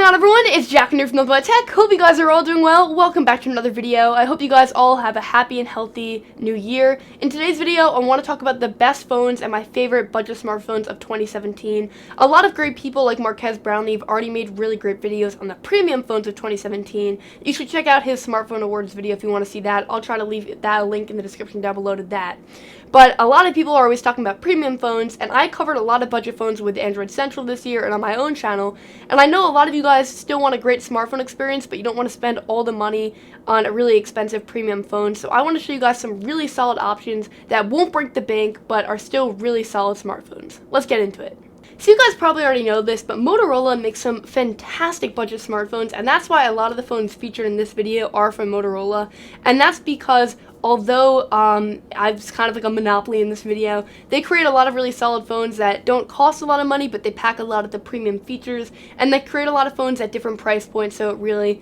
on, everyone? It's Jack from Nothing Tech. Hope you guys are all doing well. Welcome back to another video. I hope you guys all have a happy and healthy new year. In today's video, I want to talk about the best phones and my favorite budget smartphones of 2017. A lot of great people like Marquez Brownlee have already made really great videos on the premium phones of 2017. You should check out his smartphone awards video if you want to see that. I'll try to leave that link in the description down below to that. But a lot of people are always talking about premium phones, and I covered a lot of budget phones with Android Central this year and on my own channel. And I know a lot of you guys still want a great smartphone experience, but you don't want to spend all the money on a really expensive premium phone. So I want to show you guys some really solid options that won't break the bank, but are still really solid smartphones. Let's get into it. So you guys probably already know this, but Motorola makes some fantastic budget smartphones, and that's why a lot of the phones featured in this video are from Motorola. And that's because although I've kind of like a monopoly in this video, they create a lot of really solid phones that don't cost a lot of money, but they pack a lot of the premium features, and they create a lot of phones at different price points, so it really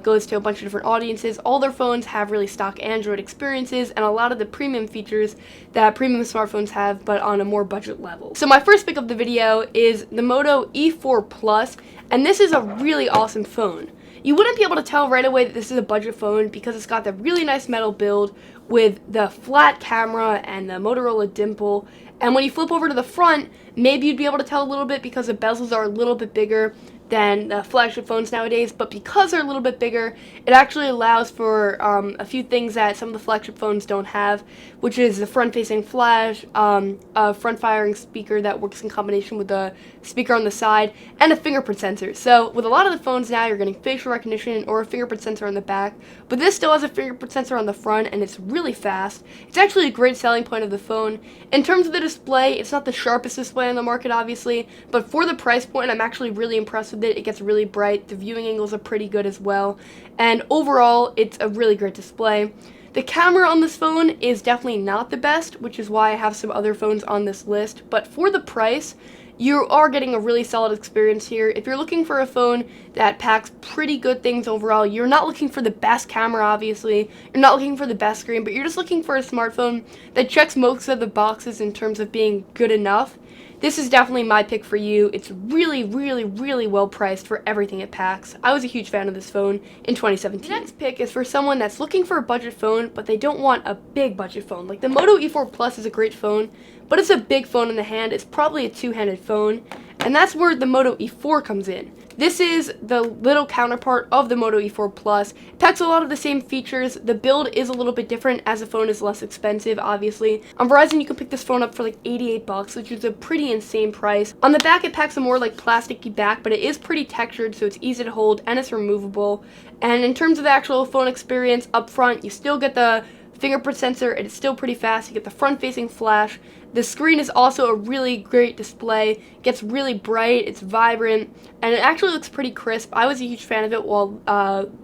goes to a bunch of different audiences. All their phones have really stock Android experiences and a lot of the premium features that premium smartphones have, but on a more budget level. So my first pick of the video is the Moto E4 Plus, and this is a really awesome phone. You wouldn't be able to tell right away that this is a budget phone because it's got the really nice metal build with the flat camera and the Motorola dimple. And when you flip over to the front, maybe you'd be able to tell a little bit because the bezels are a little bit bigger than the flagship phones nowadays, but because they're a little bit bigger, it actually allows for a few things that some of the flagship phones don't have, which is the front-facing flash, a front-firing speaker that works in combination with the speaker on the side, and a fingerprint sensor. So with a lot of the phones now, you're getting facial recognition or a fingerprint sensor on the back, but this still has a fingerprint sensor on the front, and it's really fast. It's actually a great selling point of the phone. In terms of the display, it's not the sharpest display on the market, obviously, but for the price point, I'm actually really impressed with it. It gets really bright, the viewing angles are pretty good as well, and overall it's a really great display. The camera on this phone is definitely not the best, which is why I have some other phones on this list, but for the price, you are getting a really solid experience here. If you're looking for a phone that packs pretty good things overall, you're not looking for the best camera, obviously, you're not looking for the best screen, but you're just looking for a smartphone that checks most of the boxes in terms of being good enough. This is definitely my pick for you. It's really, really, really well priced for everything it packs. I was a huge fan of this phone in 2017. The next pick is for someone that's looking for a budget phone, but they don't want a big budget phone. Like the Moto E4 Plus is a great phone, but it's a big phone in the hand. It's probably a two-handed phone, and that's where the Moto E4 comes in. This is the little counterpart of the Moto E4 Plus. It packs a lot of the same features. The build is a little bit different as the phone is less expensive, obviously. On Verizon, you can pick this phone up for like 88 bucks, which is a pretty insane price. On the back, it packs a more like plasticky back, but it is pretty textured, so it's easy to hold and it's removable. And in terms of the actual phone experience up front, you still get the fingerprint sensor, and it's still pretty fast. You get the front-facing flash. The screen is also a really great display. It gets really bright, it's vibrant, and it actually looks pretty crisp. I was a huge fan of it while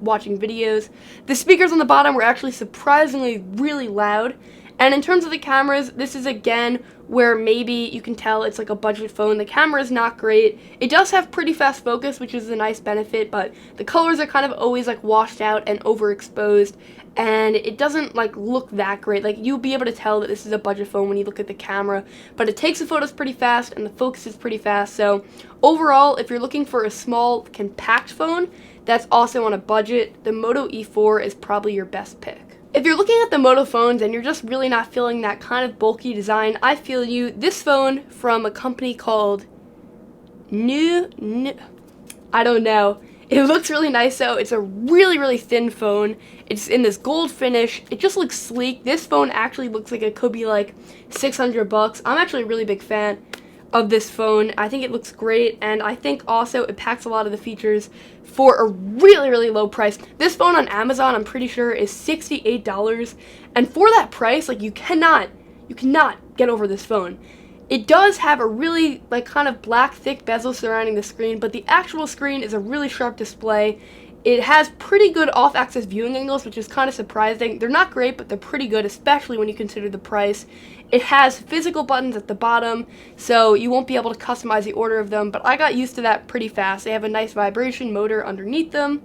watching videos. The speakers on the bottom were actually surprisingly really loud. And in terms of the cameras, this is again where maybe you can tell it's like a budget phone. The camera is not great. It does have pretty fast focus, which is a nice benefit, but the colors are kind of always like washed out and overexposed, and it doesn't like look that great. Like you'll be able to tell that this is a budget phone when you look at the camera, but it takes the photos pretty fast and the focus is pretty fast. So overall, if you're looking for a small, compact phone that's also on a budget, the Moto E4 is probably your best pick. If you're looking at the Moto phones and you're just really not feeling that kind of bulky design, I feel you. This phone from a company called I don't know. It looks really nice though. It's a really, really thin phone. It's in this gold finish. It just looks sleek. This phone actually looks like it could be like 600 bucks. I'm actually a really big fan of this phone. I think it looks great, and I think also it packs a lot of the features for a really, really low price. This phone on Amazon, I'm pretty sure, is $68, and for that price, like you cannot get over this phone. It does have a really like kind of black thick bezel surrounding the screen, but the actual screen is a really sharp display. It has pretty good off-axis viewing angles, which is kind of surprising. They're not great, but they're pretty good, especially when you consider the price. It has physical buttons at the bottom, so you won't be able to customize the order of them, but I got used to that pretty fast. They have a nice vibration motor underneath them.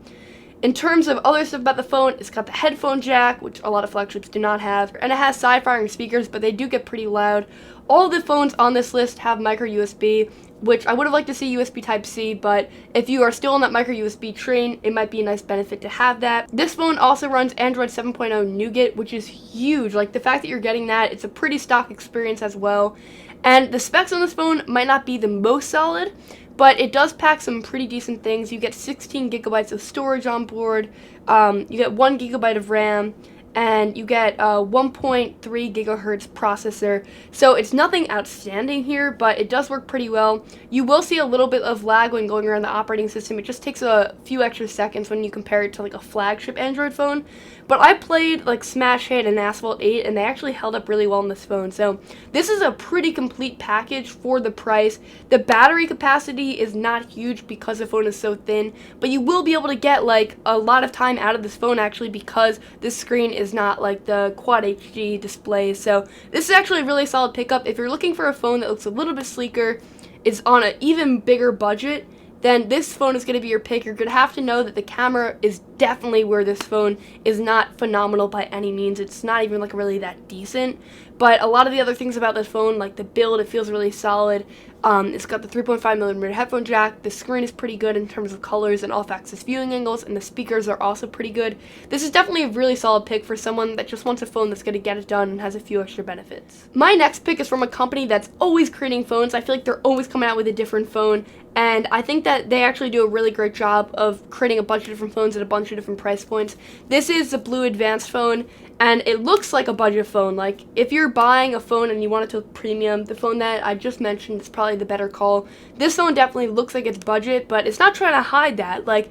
In terms of other stuff about the phone, it's got the headphone jack, which a lot of flagships do not have, and it has side-firing speakers, but they do get pretty loud. All the phones on this list have micro USB, which I would have liked to see USB Type-C, but if you are still on that micro USB train, it might be a nice benefit to have that. This phone also runs Android 7.0 Nougat, which is huge. Like, the fact that you're getting that, it's a pretty stock experience as well. And the specs on this phone might not be the most solid, but it does pack some pretty decent things. You get 16 gigabytes of storage on board, you get 1 gigabyte of RAM, and you get a 1.3 gigahertz processor. So it's nothing outstanding here, but it does work pretty well. You will see a little bit of lag when going around the operating system. It just takes a few extra seconds when you compare it to like a flagship Android phone. But I played like Smash Hit and Asphalt 8, and they actually held up really well on this phone. So this is a pretty complete package for the price. The battery capacity is not huge because the phone is so thin, but you will be able to get like a lot of time out of this phone actually, because this screen is not like the Quad HD display. So this is actually a really solid pickup. If you're looking for a phone that looks a little bit sleeker, is on an even bigger budget, then this phone is going to be your pick. You're going to have to know that the camera is definitely where this phone is not phenomenal by any means. It's not even like really that decent. But a lot of the other things about this phone, like the build, it feels really solid. It's got the 3.5mm headphone jack. The screen is pretty good in terms of colors and off-axis viewing angles, and the speakers are also pretty good. This is definitely a really solid pick for someone that just wants a phone that's going to get it done and has a few extra benefits. My next pick is from a company that's always creating phones. I feel like they're always coming out with a different phone, and I think that they actually do a really great job of creating a bunch of different phones at a bunch of different price points. This is the Blue Advanced phone, and it looks like a budget phone. Like, if you're buying a phone and you want it to look premium, the phone that I just mentioned is probably the better call. This phone definitely looks like it's budget, but it's not trying to hide that. Like,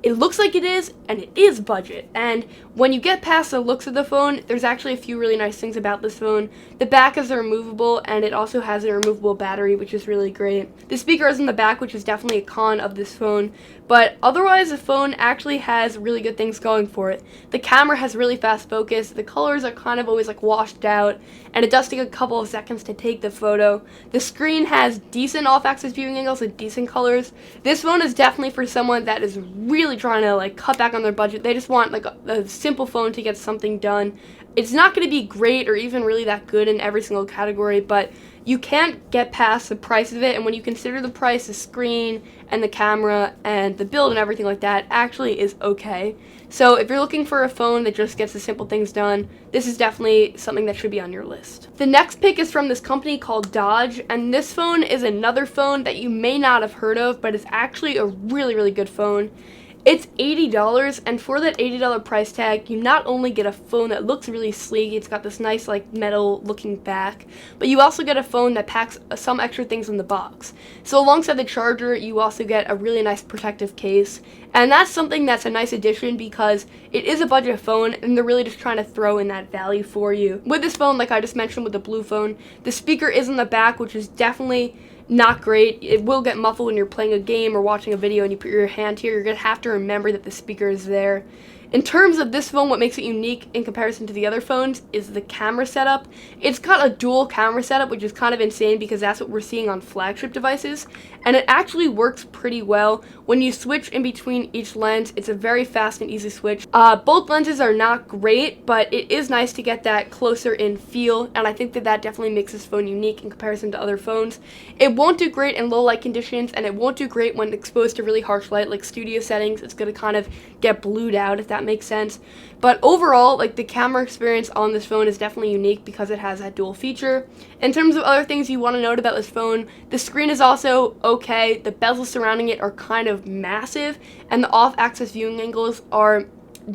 it looks like it is, and it is budget. And when you get past the looks of the phone, there's actually a few really nice things about this phone. The back is removable, and it also has a removable battery, which is really great. The speaker is in the back, which is definitely a con of this phone. But otherwise, the phone actually has really good things going for it. The camera has really fast focus. The colors are kind of always like washed out, and it does take a couple of seconds to take the photo. The screen has decent off-axis viewing angles and decent colors. This phone is definitely for someone that is really trying to like cut back on their budget. They just want like a simple phone to get something done. It's not going to be great or even really that good in every single category, but you can't get past the price of it, and when you consider the price, the screen and the camera and the build and everything like that actually is okay. So if you're looking for a phone that just gets the simple things done, this is definitely something that should be on your list. The next pick is from this company called Doogee, and this phone is another phone that you may not have heard of, but it's actually a really, really good phone. It's $80, and for that $80 price tag, you not only get a phone that looks really sleek, it's got this nice like metal looking back, but you also get a phone that packs some extra things in the box. So alongside the charger, you also get a really nice protective case, and that's something that's a nice addition because it is a budget phone, and they're really just trying to throw in that value for you. With this phone, like I just mentioned with the blue phone, the speaker is in the back, which is definitely not great. It will get muffled when you're playing a game or watching a video and you put your hand here. You're going to have to remember that the speaker is there. In terms of this phone, what makes it unique in comparison to the other phones is the camera setup. It's got a dual camera setup, which is kind of insane because that's what we're seeing on flagship devices, and it actually works pretty well. When you switch in between each lens, it's a very fast and easy switch. Both lenses are not great, but it is nice to get that closer in feel, and I think that that definitely makes this phone unique in comparison to other phones. It won't do great in low light conditions, and it won't do great when exposed to really harsh light like studio settings. It's going to kind of get blued out, if that makes sense. But overall, like, the camera experience on this phone is definitely unique because it has that dual feature. In terms of other things you want to note about this phone, the screen is also okay. The bezels surrounding it are kind of massive, and the off-axis viewing angles are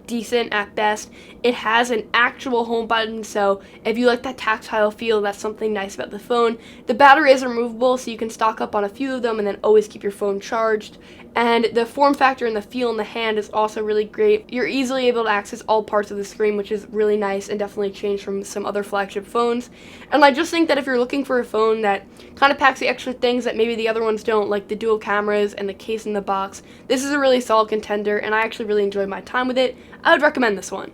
decent at best. It has an actual home button, so if you like that tactile feel, that's something nice about the phone. The battery is removable, so you can stock up on a few of them and then always keep your phone charged. And the form factor and the feel in the hand is also really great. You're easily able to access all parts of the screen, which is really nice and definitely changed from some other flagship phones. And I just think that if you're looking for a phone that kind of packs the extra things that maybe the other ones don't, like the dual cameras and the case in the box, this is a really solid contender, and I actually really enjoyed my time with it. I would recommend this one.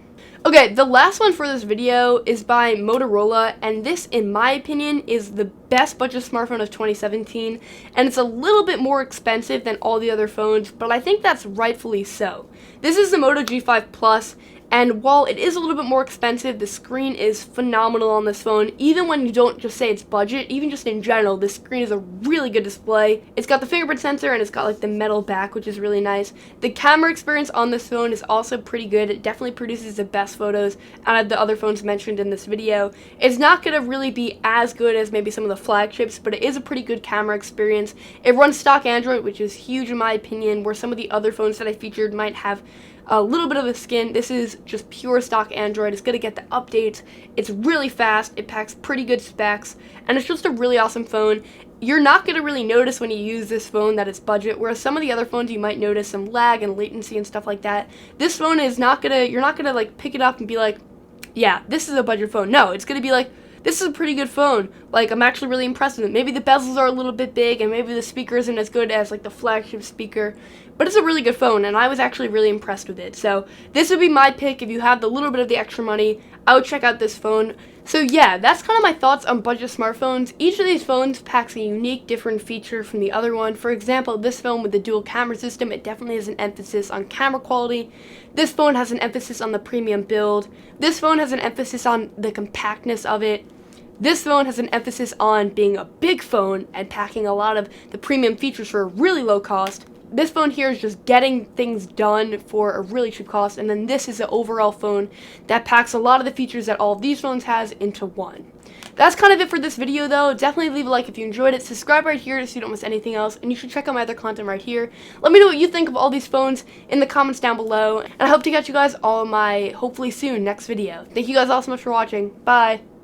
Okay, the last one for this video is by Motorola, and this, in my opinion, is the best budget smartphone of 2017, and it's a little bit more expensive than all the other phones, but I think that's rightfully so. This is the Moto G5 Plus, And while it is a little bit more expensive, the screen is phenomenal on this phone. Even when you don't just say it's budget, even just in general, this screen is a really good display. It's got the fingerprint sensor and it's got like the metal back, which is really nice. The camera experience on this phone is also pretty good. It definitely produces the best photos out of the other phones mentioned in this video. It's not going to really be as good as maybe some of the flagships, but it is a pretty good camera experience. It runs stock Android, which is huge in my opinion, where some of the other phones that I featured might have a little bit of a skin. This is just pure stock Android. It's going to get the updates. It's really fast. It packs pretty good specs, and it's just a really awesome phone. You're not going to really notice when you use this phone that it's budget, whereas some of the other phones you might notice some lag and latency and stuff like that. This phone is not going to, you're not going to like pick it up and be like, yeah, this is a budget phone. No, it's going to be like, this is a pretty good phone. Like, I'm actually really impressed with it. Maybe the bezels are a little bit big, and maybe the speaker isn't as good as, like, the flagship speaker. But it's a really good phone, and I was actually really impressed with it. So, this would be my pick. If you have the little bit of the extra money, I would check out this phone. So, yeah, that's kind of my thoughts on budget smartphones. Each of these phones packs a unique, different feature from the other one. For example, this phone with the dual camera system, it definitely has an emphasis on camera quality. This phone has an emphasis on the premium build. This phone has an emphasis on the compactness of it. This phone has an emphasis on being a big phone and packing a lot of the premium features for a really low cost. This phone here is just getting things done for a really cheap cost, and then this is an overall phone that packs a lot of the features that all of these phones has into one. That's kind of it for this video though. Definitely leave a like if you enjoyed it. Subscribe right here so you don't miss anything else, and you should check out my other content right here. Let me know what you think of all these phones in the comments down below, and I hope to catch you guys all in my hopefully soon next video. Thank you guys all so much for watching. Bye!